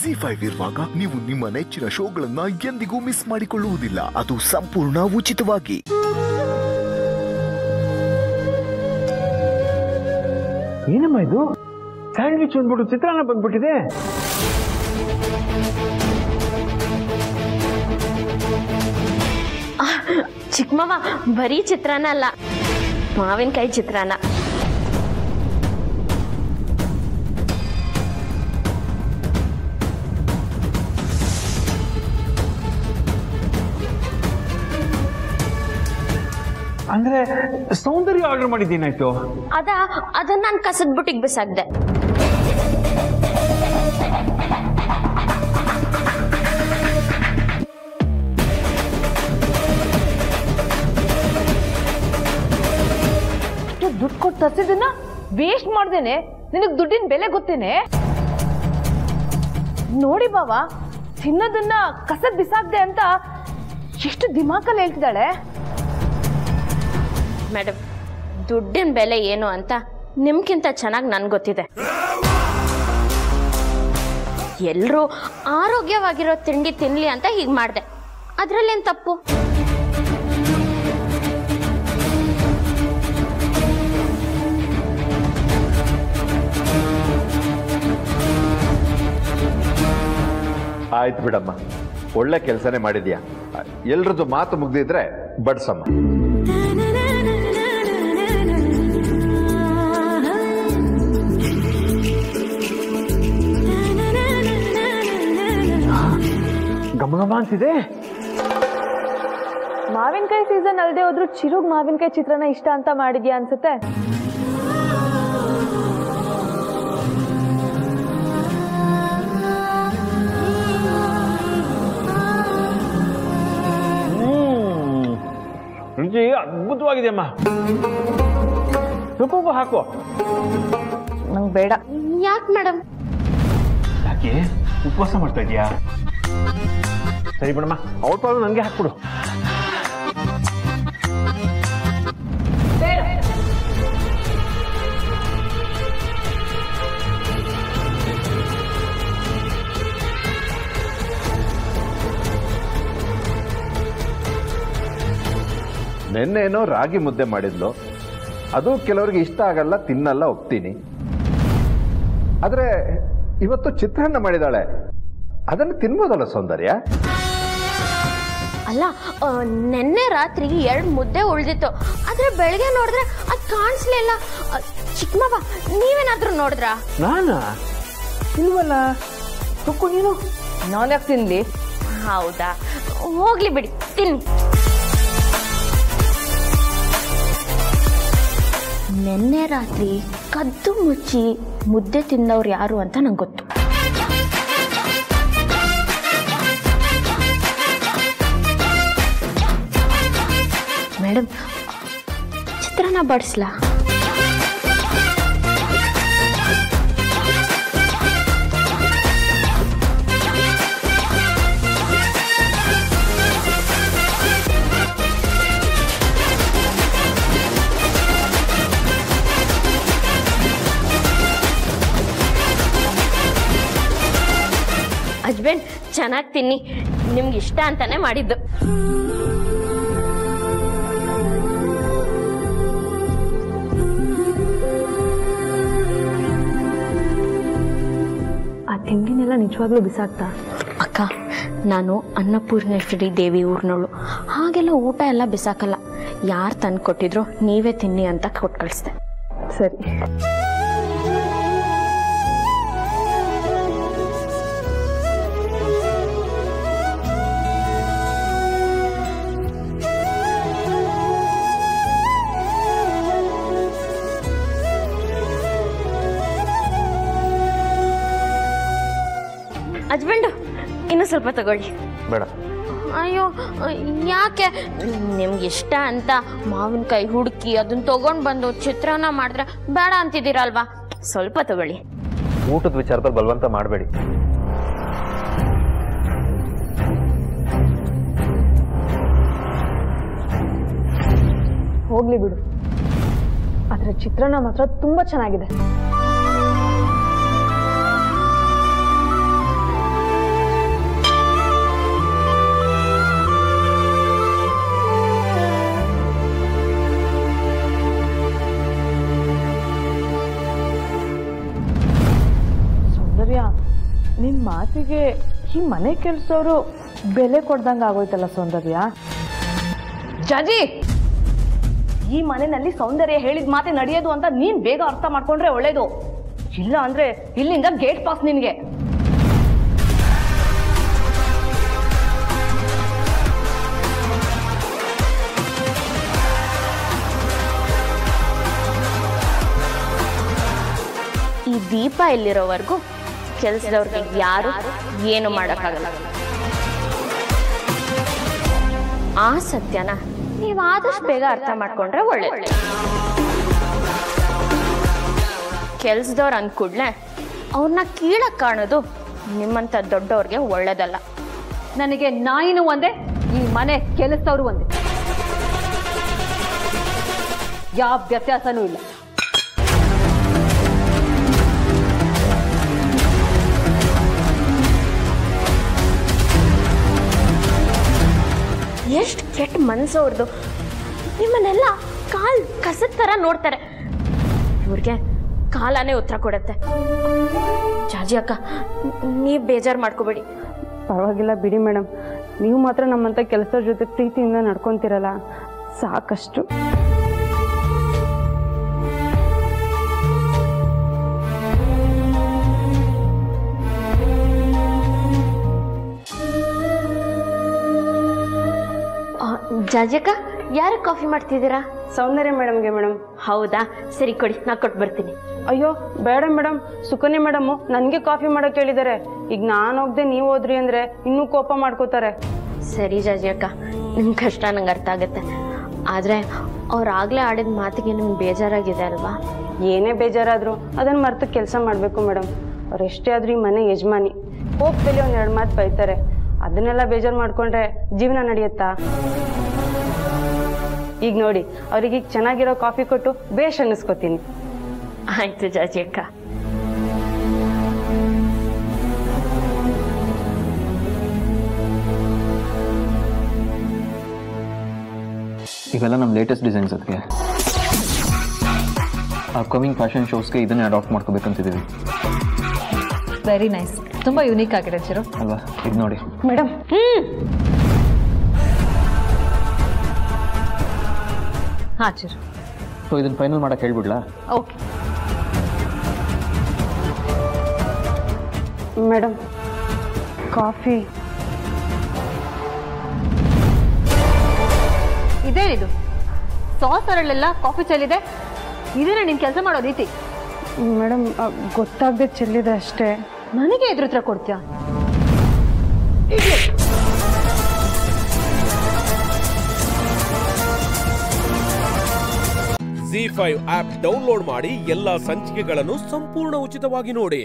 ZEE5 ಇರುವಾಗ ನೀವು ನಿಮ್ಮ ನೆಚ್ಚಿನ ಶೋಗಳನ್ನ ಎಂದಿಗೂ ಮಿಸ್ ಮಾಡಿಕೊಳ್ಳುವುದಿಲ್ಲ. ಅದು ಸಂಪೂರ್ಣ ಉಚಿತವಾಗಿ. ಏನಮ್ಮ ಇದು? ಸ್ಯಾಂಡ್ವಿಚ್ ಅಂದ್ಬಿಟ್ಟು ಚಿತ್ರಾನ್ನ ಬಂದ್ಬಿಟ್ಟಿದೆ. ಚಿಕ್ಕಮ್ಮವ ಬರೀ ಚಿತ್ರಾನ್ನ ಅಲ್ಲ, ಮಾವಿನಕಾಯಿ ಚಿತ್ರಾನ್ನ. ಅಂದ್ರೆ ಸೌಂದರ್ಯ ಆರ್ಡರ್ ಮಾಡಿದ್ದೇನಾಯ್ತು? ಅದನ್ನ ನಾನು ಕಸದ ಬುಟ್ಟಿಗೆ ಬಿಸಾಕ್ದೆ. ದುಡ್ಡು ಕೊಟ್ಟು ತರಿಸಿದನ್ನ ವೇಸ್ಟ್ ಮಾಡ್ದೇನೆ ನಿನಗ್ ದುಡ್ಡಿನ ಬೆಲೆ ಗೊತ್ತೇನೆ? ನೋಡಿ ಬಾವ, ತಿನ್ನೋದನ್ನ ಕಸದ್ ಬಿಸಾಕ್ದೆ ಅಂತ ಎಷ್ಟು ದಿಮಾಕಲ್ಲಿ ಹೇಳ್ತಿದ್ದಾಳೆ. ಮೇಡಮ್, ದುಡ್ಡಿನ ಬೆಲೆ ಏನು ಅಂತ ನಿಮ್ಗಿಂತ ಚೆನ್ನಾಗಿ ನನ್ಗೆ ಗೊತ್ತಿದೆ. ಎಲ್ಲರೂ ಆರೋಗ್ಯವಾಗಿರೋ ತಿಂಡಿ ತಿನ್ಲಿ ಅಂತ ಹೀಗೆ ಮಾಡಿದೆ, ಅದ್ರಲ್ಲೇನು ತಪ್ಪು? ಆಯ್ತು ಬಿಡಮ್ಮ, ಒಳ್ಳೆ ಕೆಲಸನೇ ಮಾಡಿದ್ಯಾ. ಎಲ್ರದ್ದು ಮಾತು ಮುಗ್ದಿದ್ರೆ ಬಡ್ಸಮ್ಮ. ಗಮಗಮ ಅಂತಿದೆ. ಮಾವಿನಕಾಯಿ ಸೀಸನ್ ಅಲ್ಲದೆ ಹೋದ್ರು ಚಿರುಗ್ ಮಾವಿನಕಾಯಿ ಚಿತ್ರಾನ್ನ ಇಷ್ಟ ಅಂತ ಮಾಡಿದ್ಯಾ ಅನ್ಸುತ್ತೆ. ರುಚಿ ಅದ್ಭುತವಾಗಿದೆಯಮ್ಮ. ಸ್ವಲ್ಪ ಹಾಕು. ನಂಗೆ ಬೇಡ. ಯಾಕೆ ಮೇಡಮ್? ಯಾಕೆ ಉಪವಾಸ ಮಾಡ್ತಾ ಇದೀಯಾ? ಸರಿ ಬಿಡಮ್ಮ, ಅವ್ರ ಪಾಲು ನನಗೆ ಹಾಕ್ಬಿಡು. ನೆನ್ನೇನೋ ರಾಗಿ ಮುದ್ದೆ ಮಾಡಿದ್ಲು, ಅದು ಕೆಲವರಿಗೆ ಇಷ್ಟ ಆಗಲ್ಲ, ತಿನ್ನಲ್ಲ, ಒಪ್ತೀನಿ. ಆದ್ರೆ ಇವತ್ತು ಚಿತ್ರಾನ್ನ ಮಾಡಿದಾಳೆ, ಅದನ್ನು ತಿನ್ಬೋದಲ್ಲ ಸೌಂದರ್ಯ? ಅಲ್ಲ, ನೆನ್ನೆ ರಾತ್ರಿ 2 ಮುದ್ದೆ ಉಳ್ದಿತ್ತು, ಆದ್ರೆ ಬೆಳಗ್ಗೆ ನೋಡಿದ್ರೆ ಅದು ಕಾಣಿಸ್ಲಿಲ್ಲ. ಚಿಕ್ಕಮ್ಮವ, ನೀವೇನಾದ್ರೂ ನೋಡಿದ್ರಾ? ನಾನಾ? ಇಲ್ವಲ್ಲ. ತಕ್ಕು ನೀನು. ನಾನು ಯಾಕೆ ತಿನ್ಲಿ? ಹೌದಾ, ಹೋಗ್ಲಿ ಬಿಡಿ, ತಿನ್ನಿ. ನೆನ್ನೆ ರಾತ್ರಿ ಕದ್ದು ಮುಚ್ಚಿ ಮುದ್ದೆ ತಿಂದವ್ರು ಯಾರು ಅಂತ ನಂಗೆ ಗೊತ್ತು. ಮೇಡಮ್, ಚಿತ್ರಾನ್ನ ಬಡಿಸ್ಲಾ? ಹಸ್ಬೆಂಡ್, ಚೆನ್ನಾಗಿ ತಿನ್ನಿ, ನಿಮ್ಗೆ ಇಷ್ಟ ಅಂತಾನೆ ಮಾಡಿದ್ದು. ಆ ತಿಂಡಿನೆಲ್ಲ ನಿಜವಾಗ್ಲೂ ಬಿಸಾಕ್ತಾ? ಅಕ್ಕ, ನಾನು ಅನ್ನಪೂರ್ಣೇಶ್ವರಿ ದೇವಿ ಊರ್ನೋಳು, ಹಾಗೆಲ್ಲ ಊಟ ಎಲ್ಲ ಬಿಸಾಕಲ್ಲ. ಯಾರು ತಂದು ಕೊಟ್ಟಿದ್ರು ನೀವೇ ತಿನ್ನಿ ಅಂತ ಕೊಟ್ಟು ಕಳಿಸ್ದೆ. ಸರಿ. ಹಸ್ಬೆಂಡು, ಇನ್ನೂ ಸ್ವಲ್ಪ ತಗೊಳ್ಳಿ. ಬೇಡ. ಅಯ್ಯೋ, ಯಾಕೆ? ನಿಮ್ಗೆ ಇಷ್ಟ ಅಂತ ಮಾವಿನಕಾಯಿ ಹುಡುಕಿ ಅದನ್ನ ತಗೊಂಡು ಬಂದು ಚಿತ್ರಾನ್ನ ಮಾಡಿದ್ರೆ ಬೇಡ ಅಂತಿದ್ದೀರಲ್ವಾ? ಸ್ವಲ್ಪ ತಗೊಳ್ಳಿ. ಊಟದ ವಿಚಾರದಲ್ಲಿ ಬಲವಂತ ಮಾಡಬೇಡಿ. ಹೋಗ್ಲಿ ಬಿಡು, ಆದ್ರೆ ಚಿತ್ರಾನ್ನ ಮಾತ್ರ ತುಂಬಾ ಚೆನ್ನಾಗಿದೆ. ನಿನ್ನ ಮಾತಿಗೆ ಈ ಮನೆ ಕೆಲಸದವರು ಬೆಲೆ ಕೊಡ್ದಂಗೆ ಆಗೋಯ್ತಲ್ಲ ಸೌಂದರ್ಯ. ಜಾಜಿ, ಈ ಮನೆಯಲ್ಲಿ ಸೌಂದರ್ಯ ಹೇಳಿದ ಮಾತೆ ನಡೆಯೋದು ಅಂತ ನೀನ್ ಬೇಗ ಅರ್ಥ ಮಾಡ್ಕೊಂಡ್ರೆ ಒಳ್ಳೇದು. ಇಲ್ಲ ಅಂದ್ರೆ ಇಲ್ಲಿಂದ ಗೇಟ್ ಪಾಸ್ ನಿನ್ಗೆ. ಈ ದೀಪ ಇಲ್ಲಿರೋವರೆಗೂ ಕೆಲಸದವ್ರಿಗೆ ಯಾರು ಏನು ಮಾಡೋಕ್ಕಾಗಲ್ಲ. ಆ ಸತ್ಯನ ನೀವು ಆದಷ್ಟು ಬೇಗ ಅರ್ಥ ಮಾಡ್ಕೊಂಡ್ರೆ ಒಳ್ಳೇದು. ಕೆಲ್ಸದವ್ರು ಅಂದ್ಕೂಡ್ಲೆ ಅವ್ರನ್ನ ಕೀಳಕ್ ಕಾಣೋದು ನಿಮ್ಮಂತ ದೊಡ್ಡವ್ರಿಗೆ ಒಳ್ಳೇದಲ್ಲ. ನನಗೆ ನಾಯಿನೂ ಒಂದೇ, ಈ ಮನೆ ಕೆಲಸದವರು ಒಂದೇ, ಯಾವ ವ್ಯತ್ಯಾಸನೂ ಇಲ್ಲ. ಎಷ್ಟು ಕೆಟ್ಟ ಮನಸ್ಸವ್ರದ್ದು. ನಿಮ್ಮನ್ನೆಲ್ಲ ಕಾಲ್ ಕಸದ ಥರ ನೋಡ್ತಾರೆ. ಇವ್ರಿಗೆ ಕಾಲನೇ ಉತ್ತರ ಕೊಡುತ್ತೆ. ಜಾಜಿ ಅಕ್ಕ, ನೀವು ಬೇಜಾರು ಮಾಡ್ಕೋಬೇಡಿ. ಪರವಾಗಿಲ್ಲ ಬಿಡಿ ಮೇಡಮ್, ನೀವು ಮಾತ್ರ ನಮ್ಮಂಥ ಕೆಲಸದ ಜೊತೆ ಪ್ರೀತಿಯಿಂದ ನಡ್ಕೊತಿರಲ್ಲ, ಸಾಕಷ್ಟು. ಜಾಜಿ ಅಕ್ಕ, ಯಾರಿಗೆ ಕಾಫಿ ಮಾಡ್ತಿದ್ದೀರಾ? ಸೌಂದರ್ಯ ಮೇಡಮ್ಗೆ ಮೇಡಮ್. ಹೌದಾ, ಸರಿ ಕೊಡಿ, ನಾ ಕೊಟ್ಟು ಬರ್ತೀನಿ. ಅಯ್ಯೋ ಬೇಡ ಮೇಡಮ್, ಸುಕನ್ಯ ಮೇಡಮು ನನಗೆ ಕಾಫಿ ಮಾಡೋಕೆ ಹೇಳಿದ್ದಾರೆ. ಈಗ ನಾನು ಹೋಗದೆ ನೀವು ಹೋದ್ರಿ ಅಂದರೆ ಇನ್ನೂ ಕೋಪ ಮಾಡ್ಕೋತಾರೆ. ಸರಿ ಜಾಜಿ ಅಕ್ಕ, ನಿಮ್ಮ ಕಷ್ಟ ನಂಗೆ ಅರ್ಥ ಆಗುತ್ತೆ. ಆದರೆ ಅವ್ರಾಗಲೇ ಆಡಿದ ಮಾತಿಗೆ ನಿಮ್ಗೆ ಬೇಜಾರಾಗಿದೆ ಅಲ್ವಾ? ಏನೇ ಬೇಜಾರಾದರೂ ಅದನ್ನು ಮರೆತು ಕೆಲಸ ಮಾಡಬೇಕು ಮೇಡಮ್. ಅವ್ರು ಎಷ್ಟೇ ಆದರೂ ಈ ಮನೆ ಯಜಮಾನಿ, ಕೋಪದಲ್ಲಿ ಒಂದೆರಡು ಮಾತು ಬೈತಾರೆ. ಅದನ್ನೆಲ್ಲ ಬೇಜಾರು ಮಾಡ್ಕೊಂಡ್ರೆ ಜೀವನ ನಡೆಯುತ್ತಾ? ಈಗ ನೋಡಿ, ಅವ್ರಿಗೆ ಈಗ ಚೆನ್ನಾಗಿರೋ ಕಾಫಿ ಕೊಟ್ಟು ಬೇಷ್ ಅನ್ನಿಸ್ಕೋತೀನಿ. ಆಯ್ತು ಜಾಜಿ ಅಕ್ಕ. ಇವೆಲ್ಲ ನಮ್ಮ ಲೇಟೆಸ್ಟ್ ಡಿಸೈನ್ಸ್. ಅದಕ್ಕೆ ಅಪ್ಕಮಿಂಗ್ ಫ್ಯಾಷನ್ ಶೋಸ್ಗೆ ಇದನ್ನೇ ಅಡಾಪ್ಟ್ ಮಾಡ್ಕೋಬೇಕಂತಿದ್ದೀವಿ. ವೆರಿ ನೈಸ್, ತುಂಬ ಯುನೀಕ್ ಆಗಿದೆ ಚಿರು ಅಲ್ವಾ? ಇದು ನೋಡಿ ಮೇಡಮ್. ಹಾಂ ಚಿರು, ಸೊ ಇದನ್ನು ಫೈನಲ್ ಮಾಡೋಕ್ಕೆ ಹೇಳ್ಬಿಡ್ಲಾ? ಓಕೆ ಮೇಡಮ್, ಕಾಫಿ ಇದೇನಿದು? ಸಾಸ್ ಅರಳೆಲ್ಲ ಕಾಫಿ ಚೆಲ್ಲಿದೆ. ಇದೇನೇ ನೀನು ಕೆಲಸ ಮಾಡೋ ರೀತಿ? ಮೇಡಮ್, ಗೊತ್ತಾಗದೆ ಚೆಲ್ಲಿದೆ ಅಷ್ಟೇ. ನನಗೆ ಎದುರು ಹತ್ರ ಕೊಡ್ತೀಯಾ? ZEE5 ಆಪ್ ಡೌನ್ಲೋಡ್ ಮಾಡಿ ಎಲ್ಲಾ ಸಂಚಿಕೆಗಳನ್ನು ಸಂಪೂರ್ಣ ಉಚಿತವಾಗಿ ನೋಡಿ.